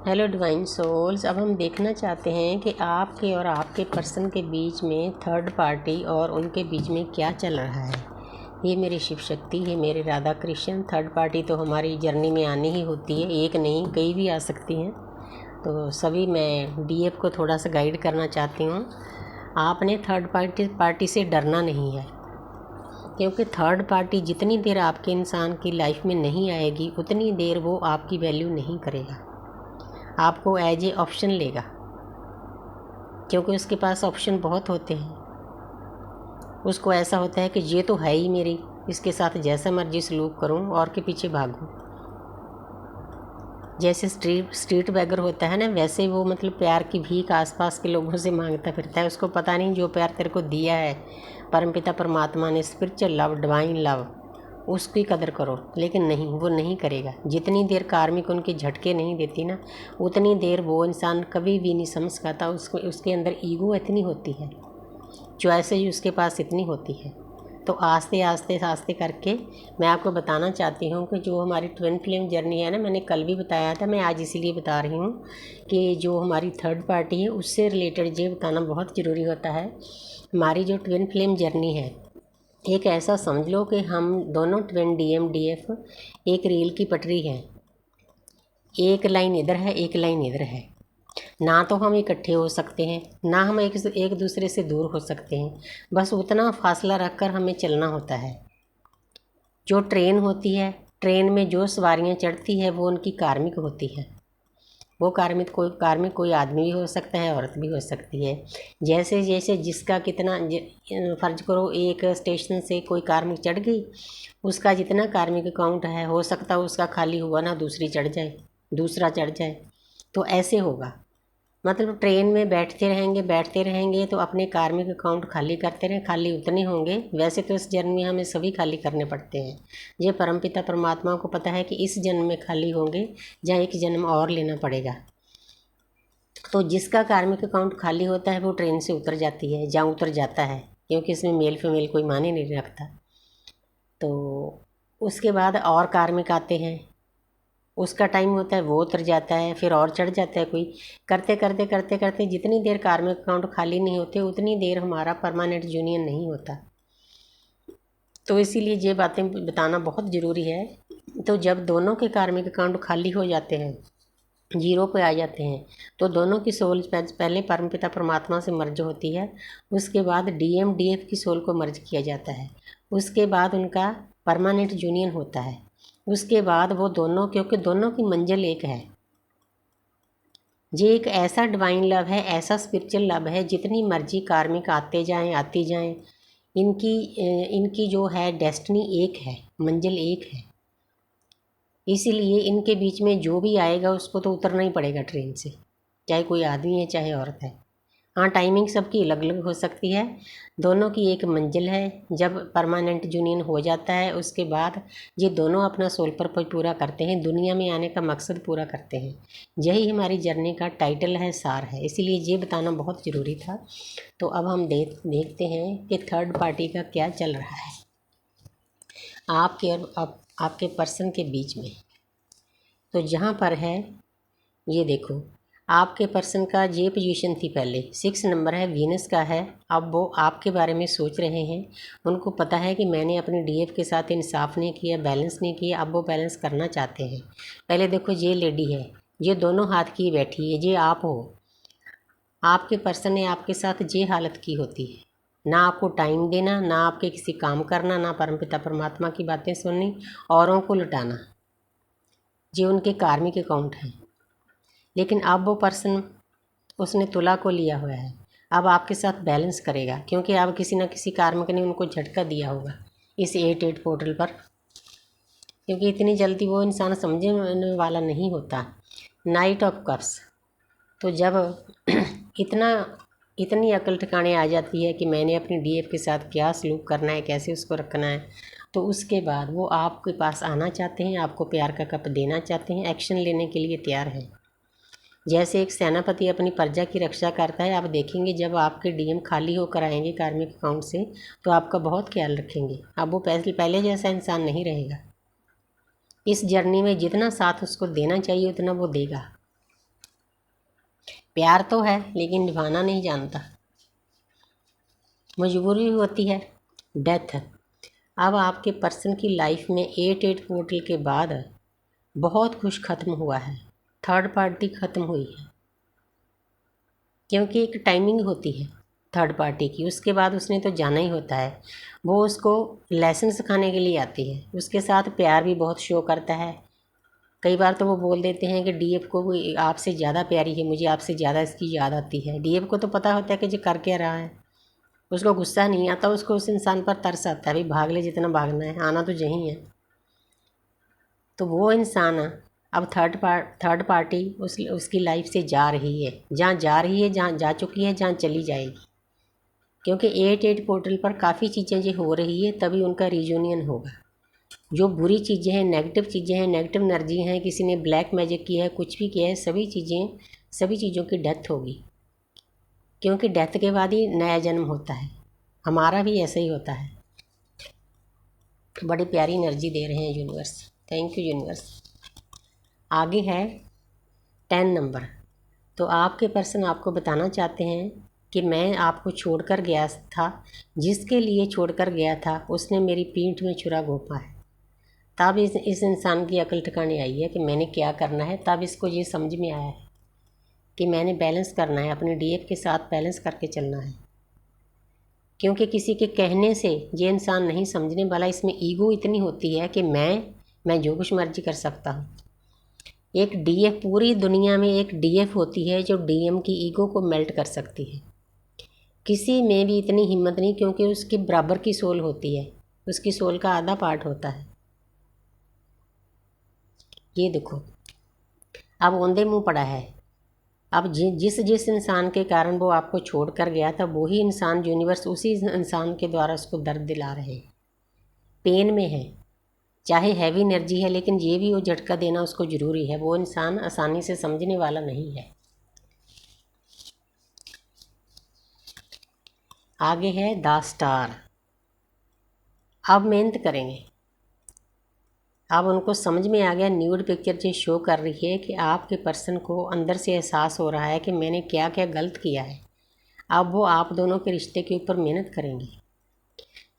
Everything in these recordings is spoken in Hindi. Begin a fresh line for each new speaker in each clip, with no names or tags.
Hello divine souls. अब हम देखना चाहते हैं कि आपके और आपके पर्सन के बीच में थर्ड पार्टी और उनके बीच में क्या चल रहा है। ये मेरी शिव शक्ति है, मेरे राधा कृष्ण। थर्ड पार्टी तो हमारी जर्नी में आनी ही होती है, एक नहीं कई भी आ सकती हैं। तो सभी मैं डीएफ को थोड़ा सा गाइड करना चाहती हूँ। आपने थर्ड पार्टी से डरना नहीं है, क्योंकि थर्ड पार्टी जितनी देर आपके इंसान की लाइफ में नहीं आएगी उतनी देर वो आपकी वैल्यू नहीं करेगा, आपको एज ए ऑप्शन लेगा, क्योंकि उसके पास ऑप्शन बहुत होते हैं। उसको ऐसा होता है कि ये तो है ही मेरी, इसके साथ जैसा मर्जी सलूक करूं और के पीछे भागूं। जैसे स्ट्रीट बैगर होता है ना, वैसे वो मतलब प्यार की भीख आसपास के लोगों से मांगता फिरता है। उसको पता नहीं जो प्यार तेरे को दिया है परमपिता परमात्मा ने, स्पिरिचुअल लव, डिवाइन लव, उसकी कदर करो। लेकिन नहीं, वो नहीं करेगा। जितनी देर कार्मिक उनके झटके नहीं देती ना, उतनी देर वो इंसान कभी भी नहीं समझ पाता। उसके अंदर ईगो इतनी होती है, चॉइसेस उसके पास इतनी होती है। तो आस्ते आस्ते आस्ते करके मैं आपको बताना चाहती हूँ कि जो हमारी ट्विन फ्लेम जर्नी है ना, मैंने कल भी बताया था, मैं आज इसीलिए बता रही हूँ कि जो हमारी थर्ड पार्टी है उससे रिलेटेड ये बताना बहुत ज़रूरी होता है। हमारी जो ट्विन फ्लेम जर्नी है, एक ऐसा समझ लो कि हम दोनों ट्विन डीएफ एक रेल की पटरी है। एक लाइन इधर है, एक लाइन इधर है। ना तो हम इकट्ठे हो सकते हैं, ना हम एक दूसरे से दूर हो सकते हैं। बस उतना फासला रखकर हमें चलना होता है। जो ट्रेन होती है, ट्रेन में जो सवारियां चढ़ती है वो उनकी कार्मिक होती है। वो कार्मिक कोई आदमी भी हो सकता है, औरत भी हो सकती है। जैसे जैसे जिसका कितना फ़र्ज करो, एक स्टेशन से कोई कार्मिक चढ़ गई, उसका जितना कार्मिक अकाउंट है, हो सकता है उसका खाली हुआ ना दूसरी चढ़ जाए, दूसरा चढ़ जाए। तो ऐसे होगा। मतलब ट्रेन में बैठते रहेंगे तो अपने कार्मिक अकाउंट खाली करते रहें, खाली उतने होंगे। वैसे तो इस जन्म में हमें सभी खाली करने पड़ते हैं। ये परमपिता परमात्मा को पता है कि इस जन्म में खाली होंगे या एक जन्म और लेना पड़ेगा। तो जिसका कार्मिक अकाउंट खाली होता है वो ट्रेन से उतर जाती है, जहाँ उतर जाता है, क्योंकि इसमें मेल फीमेल कोई माने नहीं रखता। तो उसके बाद और कार्मिक आते हैं, उसका टाइम होता है, वो उतर जाता है, फिर और चढ़ जाता है कोई। करते करते करते करते जितनी देर कार्मिक अकाउंट खाली नहीं होते उतनी देर हमारा परमानेंट यूनियन नहीं होता। तो इसीलिए ये बातें बताना बहुत ज़रूरी है। तो जब दोनों के कार्मिक अकाउंट खाली हो जाते हैं, जीरो पे आ जाते हैं, तो दोनों की सोल पहले परमपिता परमात्मा से मर्ज होती है। उसके बाद डीएफ की सोल को मर्ज किया जाता है। उसके बाद उनका परमानेंट यूनियन होता है। उसके बाद वो दोनों, क्योंकि दोनों की मंजिल एक है। ये एक ऐसा डिवाइन लव है, ऐसा स्पिरिचुअल लव है, जितनी मर्जी कार्मिक आते जाएं आती जाएं, इनकी इनकी जो है डेस्टिनी एक है, मंजिल एक है। इसीलिए इनके बीच में जो भी आएगा उसको तो उतरना ही पड़ेगा ट्रेन से, चाहे कोई आदमी है चाहे औरत है। हाँ, टाइमिंग सबकी अलग अलग हो सकती है, दोनों की एक मंजिल है। जब परमानेंट यूनियन हो जाता है उसके बाद ये दोनों अपना सोल पर्पस पूरा करते हैं, दुनिया में आने का मकसद पूरा करते हैं। यही हमारी जर्नी का टाइटल है, सार है, इसीलिए ये बताना बहुत ज़रूरी था। तो अब हम देखते हैं कि थर्ड पार्टी का क्या चल रहा है आपके और आपके पर्सन के बीच में। तो जहाँ पर है, ये देखो, आपके पर्सन का ये पोजीशन थी पहले, 6 नंबर है, वीनस का है। अब वो आपके बारे में सोच रहे हैं। उनको पता है कि मैंने अपने डीएफ के साथ इंसाफ नहीं किया, बैलेंस नहीं किया, अब वो बैलेंस करना चाहते हैं। पहले देखो, ये लेडी है, ये दोनों हाथ की बैठी है, ये आप हो। आपके पर्सन ने आपके साथ ये हालत की होती है, ना आपको टाइम देना, ना आपके किसी काम करना, ना परमपिता परमात्मा की बातें सुननी, औरों को लुटाना। ये उनके कार्मिक अकाउंट हैं। लेकिन अब वो पर्सन, उसने तुला को लिया हुआ है, अब आपके साथ बैलेंस करेगा, क्योंकि अब किसी न किसी कार्मिक ने उनको झटका दिया होगा इस 8 पोर्टल पर। क्योंकि इतनी जल्दी वो इंसान समझने वाला नहीं होता। नाइट ऑफ कप्स, तो जब इतना इतनी अकल ठिकाने आ जाती है कि मैंने अपनी डीएफ के साथ क्या सलूक करना है, कैसे उसको रखना है, तो उसके बाद वो आपके पास आना चाहते हैं, आपको प्यार का कप देना चाहते हैं, एक्शन लेने के लिए तैयार हैं। जैसे एक सेनापति अपनी प्रजा की रक्षा करता है, आप देखेंगे जब आपके डीएम खाली होकर आएंगे कार्मिक अकाउंट से, तो आपका बहुत ख्याल रखेंगे। अब वो पहले जैसा इंसान नहीं रहेगा। इस जर्नी में जितना साथ उसको देना चाहिए उतना वो देगा। प्यार तो है लेकिन निभाना नहीं जानता, मजबूरी होती है, डेथ। अब आपके पर्सन की लाइफ में 8 पोर्टल के बाद बहुत कुछ ख़त्म हुआ है, थर्ड पार्टी ख़त्म हुई है, क्योंकि एक टाइमिंग होती है थर्ड पार्टी की, उसके बाद उसने तो जाना ही होता है। वो उसको लेसन सिखाने के लिए आती है, उसके साथ प्यार भी बहुत शो करता है। कई बार तो वो बोल देते हैं कि डीएफ को भी आपसे ज़्यादा प्यारी है, मुझे आपसे ज़्यादा इसकी याद आती है। डीएफ को तो पता होता है कि जो कर क्या रहा है, उसको गुस्सा नहीं आता, उसको उस इंसान पर तरस आता है, भाई भाग ले जितना भागना है, आना तो यहीं है। तो वो इंसान अब थर्ड पार्टी उसकी लाइफ से जा रही है, जहाँ जा रही है, जहाँ जा चुकी है, जहाँ चली जाएगी, क्योंकि 8 पोर्टल पर काफ़ी चीज़ें जो हो रही है, तभी उनका रियूनियन होगा। जो बुरी चीज़ें हैं, नेगेटिव चीज़ें हैं, नेगेटिव एनर्जी हैं, किसी ने ब्लैक मैजिक किया है, कुछ भी किया है, सभी चीज़ों की डेथ होगी, क्योंकि डेथ के बाद ही नया जन्म होता है। हमारा भी ऐसा ही होता है। बड़ी प्यारी एनर्जी दे रहे हैं यूनिवर्स, थैंक यू यूनिवर्स। आगे है 10 नंबर। तो आपके पर्सन आपको बताना चाहते हैं कि मैं आपको छोड़कर गया था, जिसके लिए छोड़कर गया था उसने मेरी पीठ में छुरा घोंपा है। तब इस इंसान की अकल ठिकाने आई है कि मैंने क्या करना है। तब इसको ये समझ में आया है कि मैंने बैलेंस करना है, अपने डीएफ के साथ बैलेंस करके चलना है, क्योंकि किसी के कहने से ये इंसान नहीं समझने वाला। इसमें ईगो इतनी होती है कि मैं जो कुछ मर्जी कर सकता हूँ। एक डीएफ, पूरी दुनिया में एक डीएफ होती है जो डीएम की ईगो को मेल्ट कर सकती है। किसी में भी इतनी हिम्मत नहीं, क्योंकि उसके बराबर की सोल होती है, उसकी सोल का आधा पार्ट होता है। ये देखो, अब औंधे मुँह पड़ा है। अब जिस इंसान के कारण वो आपको छोड़ कर गया था, वही इंसान यूनिवर्स उसी इंसान के द्वारा उसको दर्द दिला रहे हैं, पेन में है, चाहे हैवी एनर्जी है, लेकिन ये भी वो झटका देना उसको ज़रूरी है। वो इंसान आसानी से समझने वाला नहीं है। आगे है द स्टार। अब मेहनत करेंगे। अब उनको समझ में आ गया, न्यूड पिक्चर जो शो कर रही है कि आपके पर्सन को अंदर से एहसास हो रहा है कि मैंने क्या क्या गलत किया है। अब वो आप दोनों के रिश्ते के ऊपर मेहनत करेंगे।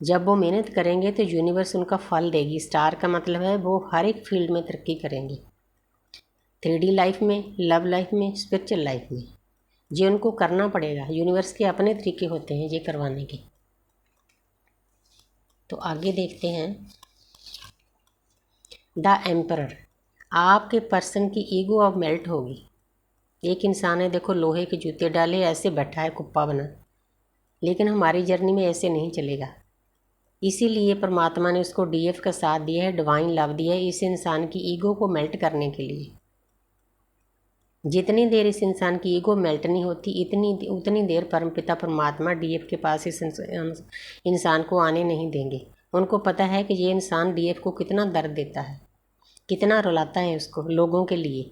जब वो मेहनत करेंगे तो यूनिवर्स उनका फल देगी। स्टार का मतलब है वो हर एक फील्ड में तरक्की करेंगे, 3D लाइफ में, लव लाइफ में, स्पिरिचुअल लाइफ में। ये उनको करना पड़ेगा, यूनिवर्स के अपने तरीके होते हैं ये करवाने के। तो आगे देखते हैं द एम्परर। आपके पर्सन की ईगो अब मेल्ट होगी। एक इंसान है, देखो लोहे के जूते डाले ऐसे बैठा है कुप्पा बना, लेकिन हमारी जर्नी में ऐसे नहीं चलेगा। इसीलिए परमात्मा ने उसको डीएफ का साथ दिया है, डिवाइन लव दिया है, इस इंसान की ईगो को मेल्ट करने के लिए। जितनी देर इस इंसान की ईगो मेल्ट नहीं होती, उतनी देर परमपिता परमात्मा डीएफ के पास इस इंसान को आने नहीं देंगे। उनको पता है कि ये इंसान डीएफ को कितना दर्द देता है, कितना रुलाता है उसको, लोगों के लिए,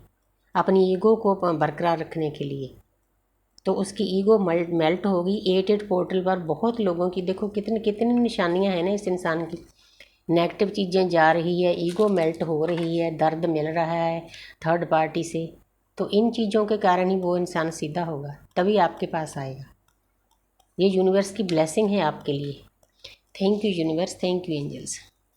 अपनी ईगो को बरकरार रखने के लिए। तो उसकी ईगो मेल्ट होगी। 8 पोर्टल पर बहुत लोगों की, देखो कितनी कितनी निशानियां हैं ना इस इंसान की। नेगेटिव चीज़ें जा रही है, ईगो मेल्ट हो रही है, दर्द मिल रहा है थर्ड पार्टी से। तो इन चीज़ों के कारण ही वो इंसान सीधा होगा, तभी आपके पास आएगा। ये यूनिवर्स की ब्लेसिंग है आपके लिए। Thank you universe, thank you angels.